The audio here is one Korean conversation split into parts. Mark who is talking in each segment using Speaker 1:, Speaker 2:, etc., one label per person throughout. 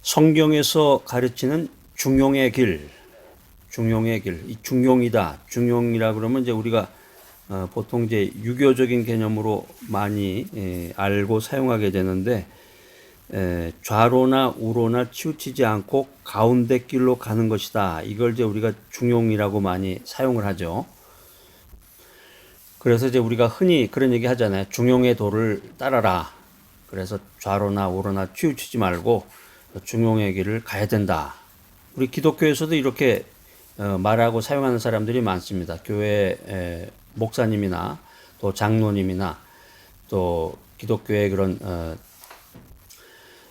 Speaker 1: 성경에서 가르치는 중용의 길, 중용의 길, 이 중용이다. 중용이라 그러면 이제 우리가 보통 이제 유교적인 개념으로 많이 알고 사용하게 되는데, 좌로나 우로나 치우치지 않고 가운데 길로 가는 것이다. 이걸 이제 우리가 중용이라고 많이 사용을 하죠. 그래서 이제 우리가 흔히 그런 얘기 하잖아요. 중용의 도를 따라라. 그래서 좌로나 우로나 치우치지 말고 중용의 길을 가야 된다. 우리 기독교에서도 이렇게 말하고 사용하는 사람들이 많습니다. 교회 목사님이나 또 장로님이나 또 기독교의 그런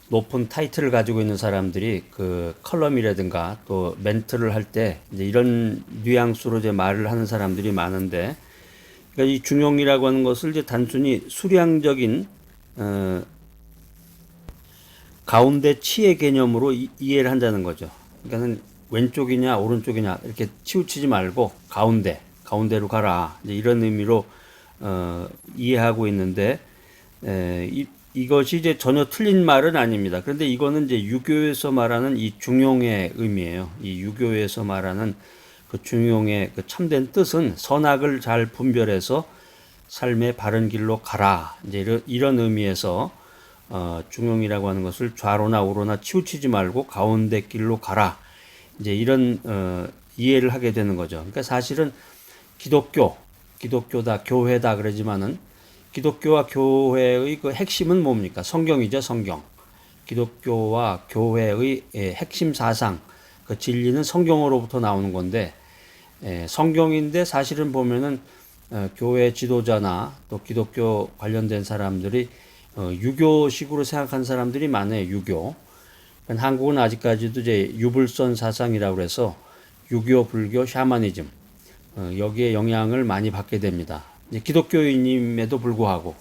Speaker 1: 높은 타이틀을 가지고 있는 사람들이 그 컬럼이라든가 또 멘트를 할 때 이제 이런 뉘앙스로 이제 말을 하는 사람들이 많은데, 그러니까 이 중용이라고 하는 것을 이제 단순히 수량적인 가운데 치의 개념으로 이해를 한다는 거죠. 그러니까는 왼쪽이냐 오른쪽이냐 이렇게 치우치지 말고 가운데로 가라. 이제 이런 의미로 이해하고 있는데, 이것이 이제 전혀 틀린 말은 아닙니다. 그런데 이거는 이제 유교에서 말하는 이 중용의 의미예요. 이 유교에서 말하는 그 중용의 그 참된 뜻은 선악을 잘 분별해서 삶의 바른 길로 가라. 이제 이런 의미에서 중용이라고 하는 것을 좌로나 우로나 치우치지 말고 가운데 길로 가라. 이제 이런 이해를 하게 되는 거죠. 그러니까 사실은 기독교다, 교회다 그러지만은 기독교와 교회의 그 핵심은 뭡니까? 성경이죠, 성경. 기독교와 교회의 핵심 사상, 그 진리는 성경으로부터 나오는 건데, 성경인데 사실은 보면은 교회 지도자나 또 기독교 관련된 사람들이 유교식으로 생각한 사람들이 많아요. 유교. 한국은 아직까지도 이제 유불선 사상이라고 해서 유교, 불교, 샤머니즘 여기에 영향을 많이 받게 됩니다. 기독교인임에도 불구하고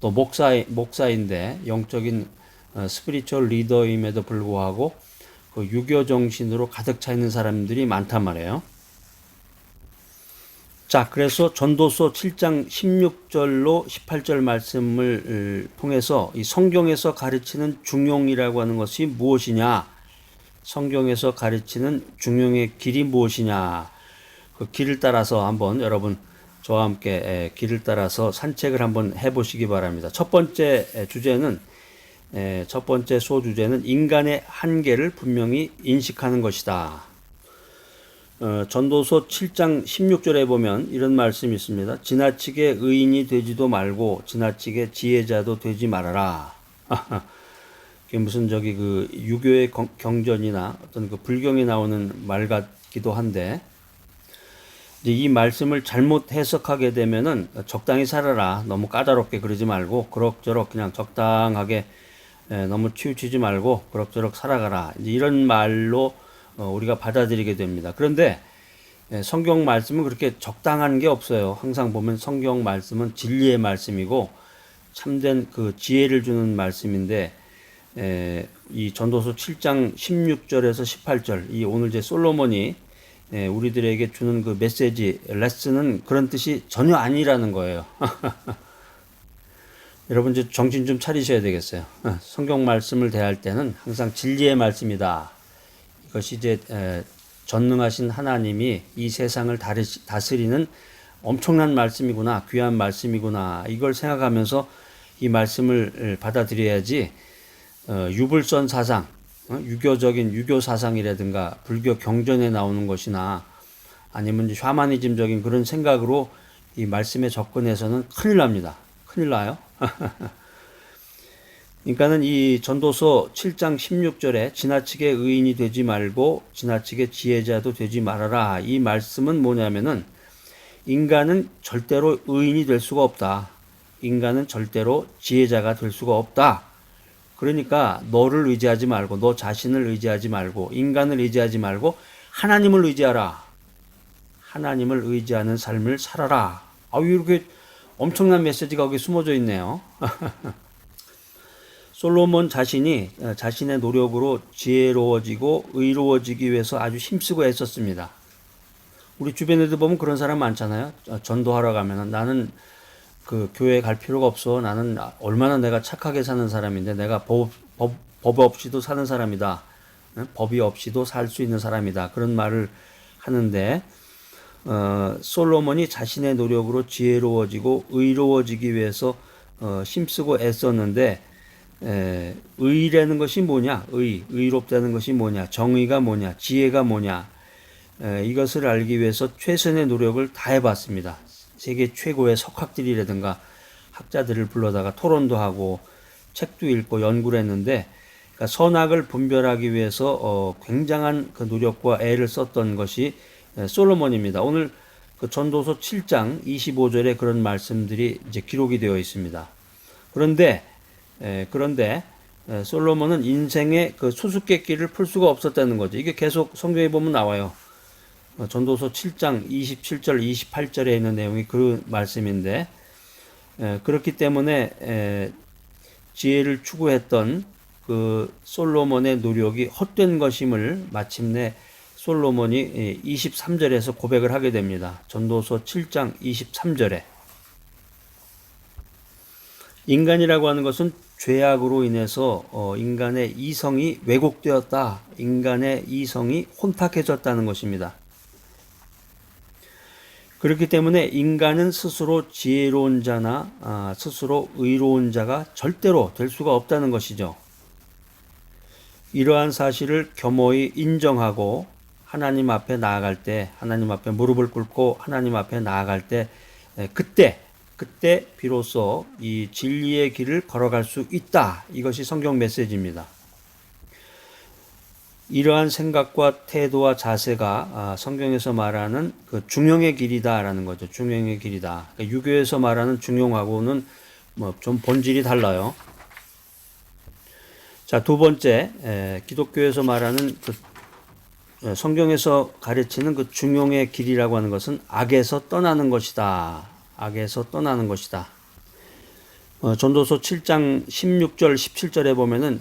Speaker 1: 또 목사인데 영적인 스피리추얼 리더임에도 불구하고 그 유교 정신으로 가득 차 있는 사람들이 많단 말이에요. 자, 그래서 전도서 7장 16절로 18절 말씀을 통해서 이 성경에서 가르치는 중용이라고 하는 것이 무엇이냐? 성경에서 가르치는 중용의 길이 무엇이냐? 그 길을 따라서 한번 여러분 저와 함께 길을 따라서 산책을 한번 해보시기 바랍니다. 첫 번째 소주제는 인간의 한계를 분명히 인식하는 것이다. 전도서 7장 16절에 보면 이런 말씀이 있습니다. 지나치게 의인이 되지도 말고 지나치게 지혜자도 되지 말아라. 그게 무슨 그 유교의 경전이나 어떤 그 불경에 나오는 말 같기도 한데, 이제 이 말씀을 잘못 해석하게 되면은 적당히 살아라. 너무 까다롭게 그러지 말고 그럭저럭 그냥 적당하게 너무 치우치지 말고 그럭저럭 살아가라. 이제 이런 말로 우리가 받아들이게 됩니다. 그런데 성경 말씀은 그렇게 적당한 게 없어요. 항상 보면 성경 말씀은 진리의 말씀이고 참된 그 지혜를 주는 말씀인데, 이 전도서 7장 16절에서 18절 이 오늘 이제 솔로몬이 우리들에게 주는 그 메시지, 레슨은 그런 뜻이 전혀 아니라는 거예요. 여러분 이제 정신 좀 차리셔야 되겠어요. 성경 말씀을 대할 때는 항상 진리의 말씀이다. 이것이 이제 전능하신 하나님이 이 세상을 다스리는 엄청난 말씀이구나, 귀한 말씀이구나, 이걸 생각하면서 이 말씀을 받아들여야지 유불선 사상, 유교적인 유교 사상이라든가 불교 경전에 나오는 것이나 아니면 샤머니즘적인 그런 생각으로 이 말씀에 접근해서는 큰일 납니다. 큰일 나요. 그러니까는 이 전도서 7장 16절에 지나치게 의인이 되지 말고 지나치게 지혜자도 되지 말아라. 이 말씀은 뭐냐면은 인간은 절대로 의인이 될 수가 없다. 인간은 절대로 지혜자가 될 수가 없다. 그러니까 너를 의지하지 말고 너 자신을 의지하지 말고 인간을 의지하지 말고 하나님을 의지하라. 하나님을 의지하는 삶을 살아라. 이렇게 엄청난 메시지가 거기 숨어져 있네요. 솔로몬 자신이 자신의 노력으로 지혜로워지고 의로워지기 위해서 아주 힘쓰고 애썼습니다. 우리 주변에도 보면 그런 사람 많잖아요. 전도하러 가면은 나는 그 교회 갈 필요가 없어. 나는 얼마나 내가 착하게 사는 사람인데 내가 법 없이도 사는 사람이다. 법이 없이도 살 수 있는 사람이다. 그런 말을 하는데 솔로몬이 자신의 노력으로 지혜로워지고 의로워지기 위해서 힘쓰고 애썼는데 의라는 것이 뭐냐? 의롭다는 것이 뭐냐? 정의가 뭐냐? 지혜가 뭐냐? 이것을 알기 위해서 최선의 노력을 다해봤습니다. 세계 최고의 석학들이라든가 학자들을 불러다가 토론도 하고 책도 읽고 연구를 했는데 그러니까 선악을 분별하기 위해서 굉장한 그 노력과 애를 썼던 것이 솔로몬입니다. 오늘 그 전도서 7장 25절에 그런 말씀들이 이제 기록이 되어 있습니다. 그런데 솔로몬은 인생의 그 수수께끼를 풀 수가 없었다는 거죠. 이게 계속 성경에 보면 나와요. 전도서 7장 27절 28절에 있는 내용이 그 말씀인데 그렇기 때문에 지혜를 추구했던 그 솔로몬의 노력이 헛된 것임을 마침내 솔로몬이 23절에서 고백을 하게 됩니다. 전도서 7장 23절에 인간이라고 하는 것은 죄악으로 인해서 인간의 이성이 왜곡되었다. 인간의 이성이 혼탁해졌다는 것입니다. 그렇기 때문에 인간은 스스로 지혜로운 자나 스스로 의로운 자가 절대로 될 수가 없다는 것이죠. 이러한 사실을 겸허히 인정하고 하나님 앞에 나아갈 때, 하나님 앞에 무릎을 꿇고 하나님 앞에 나아갈 때 그때 비로소 이 진리의 길을 걸어갈 수 있다. 이것이 성경 메시지입니다. 이러한 생각과 태도와 자세가 성경에서 말하는 그 중용의 길이다라는 거죠. 중용의 길이다. 그러니까 유교에서 말하는 중용하고는 뭐 좀 본질이 달라요. 자, 두 번째, 기독교에서 말하는 그 성경에서 가르치는 그 중용의 길이라고 하는 것은 악에서 떠나는 것이다. 악에서 떠나는 것이다. 전도서 7장 16절 17절에 보면은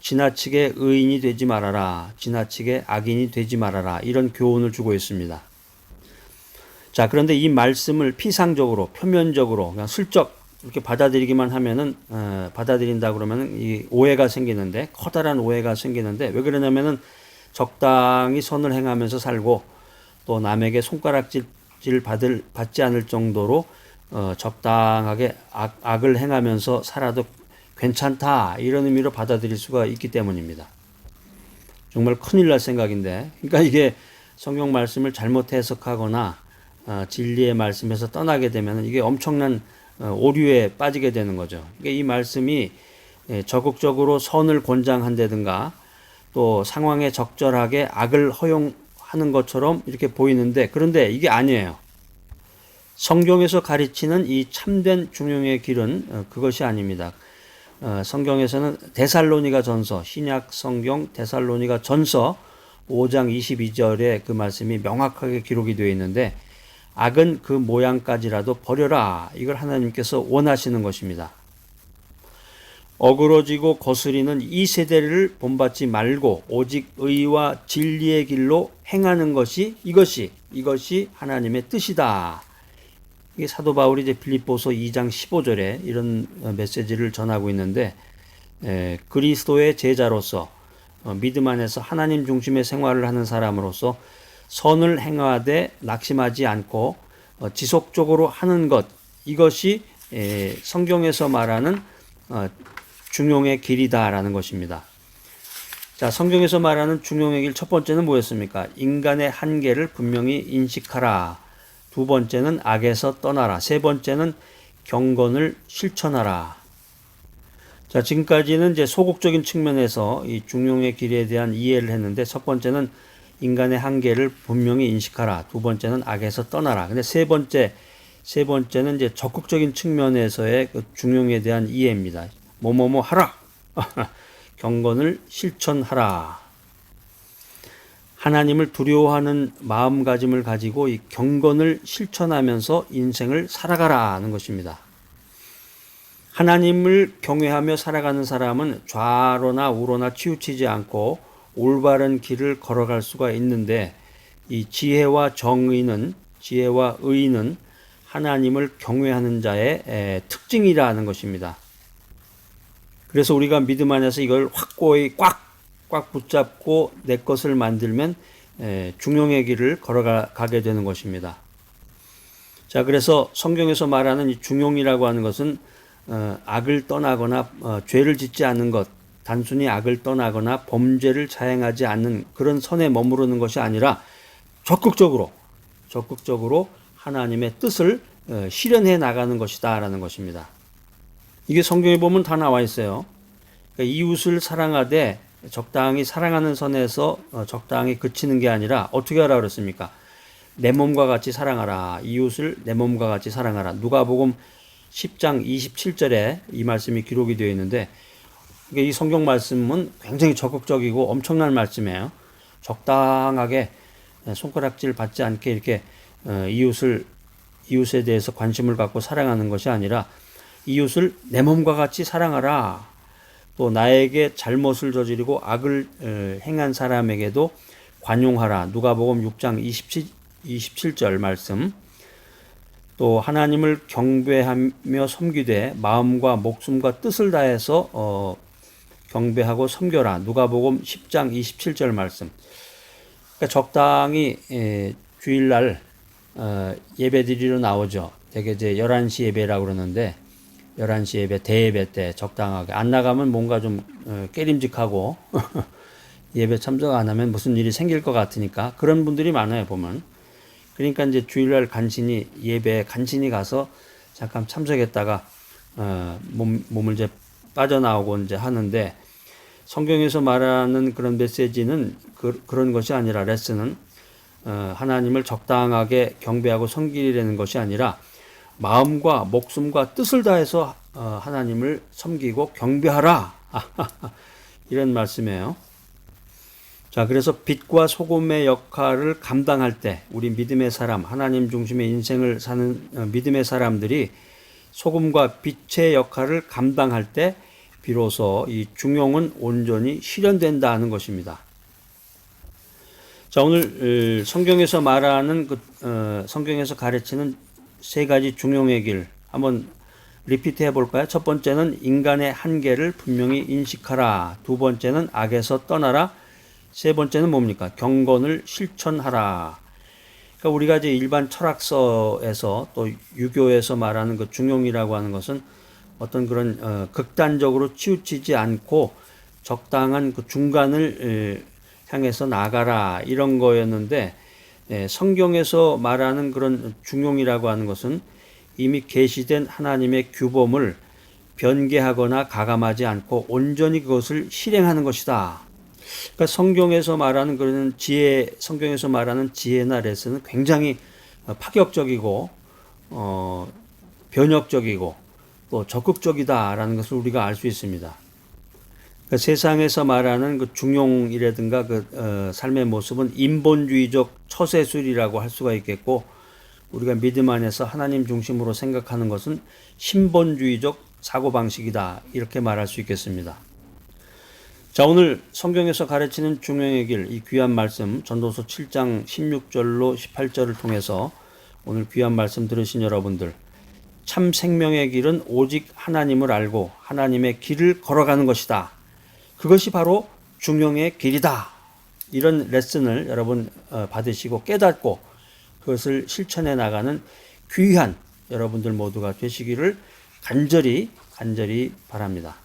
Speaker 1: 지나치게 의인이 되지 말아라. 지나치게 악인이 되지 말아라. 이런 교훈을 주고 있습니다. 자, 그런데 이 말씀을 피상적으로, 표면적으로, 그냥 슬쩍 이렇게 받아들이기만 하면은, 받아들인다 그러면은 이 오해가 생기는데, 커다란 오해가 생기는데, 왜 그러냐면은 적당히 선을 행하면서 살고, 또 남에게 손가락질 받지 않을 정도로, 적당하게 악을 행하면서 살아도 괜찮다 이런 의미로 받아들일 수가 있기 때문입니다. 정말 큰일 날 생각인데 그러니까 이게 성경 말씀을 잘못 해석하거나 진리의 말씀에서 떠나게 되면 이게 엄청난 오류에 빠지게 되는 거죠. 그러니까 이 말씀이 적극적으로 선을 권장한다든가 또 상황에 적절하게 악을 허용하는 것처럼 이렇게 보이는데 그런데 이게 아니에요. 성경에서 가르치는 이 참된 중용의 길은 그것이 아닙니다. 성경에서는 데살로니가 전서, 신약 성경 데살로니가 전서 5장 22절에 그 말씀이 명확하게 기록이 되어 있는데 악은 그 모양까지라도 버려라. 이걸 하나님께서 원하시는 것입니다. 어그러지고 거스리는 이 세대를 본받지 말고 오직 의와 진리의 길로 행하는 것이 이것이 하나님의 뜻이다. 이게 사도 바울이 이제 빌립보서 2장 15절에 이런 메시지를 전하고 있는데 그리스도의 제자로서 믿음 안에서 하나님 중심의 생활을 하는 사람으로서 선을 행하되 낙심하지 않고 지속적으로 하는 것 이것이 성경에서 말하는 중용의 길이다라는 것입니다. 자, 성경에서 말하는 중용의 길 첫 번째는 뭐였습니까? 인간의 한계를 분명히 인식하라. 두 번째는 악에서 떠나라. 세 번째는 경건을 실천하라. 자, 지금까지는 이제 소극적인 측면에서 이 중용의 길에 대한 이해를 했는데 첫 번째는 인간의 한계를 분명히 인식하라. 두 번째는 악에서 떠나라. 근데 세 번째는 이제 적극적인 측면에서의 그 중용에 대한 이해입니다. 뭐뭐뭐 하라. 경건을 실천하라. 하나님을 두려워하는 마음가짐을 가지고 이 경건을 실천하면서 인생을 살아가라는 것입니다. 하나님을 경외하며 살아가는 사람은 좌로나 우로나 치우치지 않고 올바른 길을 걸어갈 수가 있는데 이 지혜와 의는 하나님을 경외하는 자의 특징이라는 것입니다. 그래서 우리가 믿음 안에서 이걸 확고히 꽉 꽉 붙잡고 내 것을 만들면 중용의 길을 걸어가게 되는 것입니다. 자, 그래서 성경에서 말하는 이 중용이라고 하는 것은 악을 떠나거나 죄를 짓지 않는 것, 단순히 악을 떠나거나 범죄를 자행하지 않는 그런 선에 머무르는 것이 아니라 적극적으로 하나님의 뜻을 실현해 나가는 것이다라는 것입니다. 이게 성경에 보면 다 나와 있어요. 그러니까 이웃을 사랑하되 적당히 사랑하는 선에서 적당히 그치는 게 아니라 어떻게 하라 그랬습니까? 내 몸과 같이 사랑하라. 이웃을 내 몸과 같이 사랑하라. 누가복음 10장 27절에 이 말씀이 기록이 되어 있는데 이 성경 말씀은 굉장히 적극적이고 엄청난 말씀이에요. 적당하게 손가락질 받지 않게 이렇게 이웃에 대해서 관심을 갖고 사랑하는 것이 아니라 이웃을 내 몸과 같이 사랑하라. 또 나에게 잘못을 저지르고 악을 행한 사람에게도 관용하라. 누가복음 6장 27절 말씀. 또 하나님을 경배하며 섬기되 마음과 목숨과 뜻을 다해서 경배하고 섬겨라. 누가복음 10장 27절 말씀. 그러니까 적당히 주일날 예배 드리러 나오죠. 되게 이제 11시 예배라고 그러는데 11시 예배 대예배 때 적당하게 안 나가면 뭔가 좀 깨림직하고 예배 참석 안 하면 무슨 일이 생길 것 같으니까 그런 분들이 많아요 보면. 그러니까 이제 주일날 간신히 예배에 간신히 가서 잠깐 참석했다가 몸을 이제 빠져나오고 이제 하는데 성경에서 말하는 그런 메시지는 그런 것이 아니라 레슨은 하나님을 적당하게 경배하고 섬기려는 것이 아니라 마음과 목숨과 뜻을 다해서 하나님을 섬기고 경배하라. 이런 말씀이에요. 자, 그래서 빛과 소금의 역할을 감당할 때 우리 믿음의 사람, 하나님 중심의 인생을 사는 믿음의 사람들이 소금과 빛의 역할을 감당할 때 비로소 이 중용은 온전히 실현된다 하는 것입니다. 자, 오늘 성경에서 말하는 성경에서 가르치는 세 가지 중용의 길 한번 리피트 해볼까요? 첫 번째는 인간의 한계를 분명히 인식하라. 두 번째는 악에서 떠나라. 세 번째는 뭡니까? 경건을 실천하라. 그러니까 우리가 이제 일반 철학서에서 또 유교에서 말하는 그 중용이라고 하는 것은 어떤 그런 극단적으로 치우치지 않고 적당한 그 중간을 향해서 나가라 이런 거였는데 성경에서 말하는 그런 중용이라고 하는 것은 이미 계시된 하나님의 규범을 변개하거나 가감하지 않고 온전히 그것을 실행하는 것이다. 그러니까 성경에서 말하는 그런 성경에서 말하는 지혜나 레슨은 굉장히 파격적이고 변혁적이고 또 적극적이다라는 것을 우리가 알 수 있습니다. 그러니까 세상에서 말하는 그 중용이라든가 삶의 모습은 인본주의적 처세술이라고 할 수가 있겠고 우리가 믿음 안에서 하나님 중심으로 생각하는 것은 신본주의적 사고방식이다 이렇게 말할 수 있겠습니다. 자, 오늘 성경에서 가르치는 중용의 길, 이 귀한 말씀 전도서 7장 16절로 18절을 통해서 오늘 귀한 말씀 들으신 여러분들 참 생명의 길은 오직 하나님을 알고 하나님의 길을 걸어가는 것이다. 그것이 바로 중용의 길이다. 이런 레슨을 여러분 받으시고 깨닫고 그것을 실천해 나가는 귀한 여러분들 모두가 되시기를 간절히 바랍니다.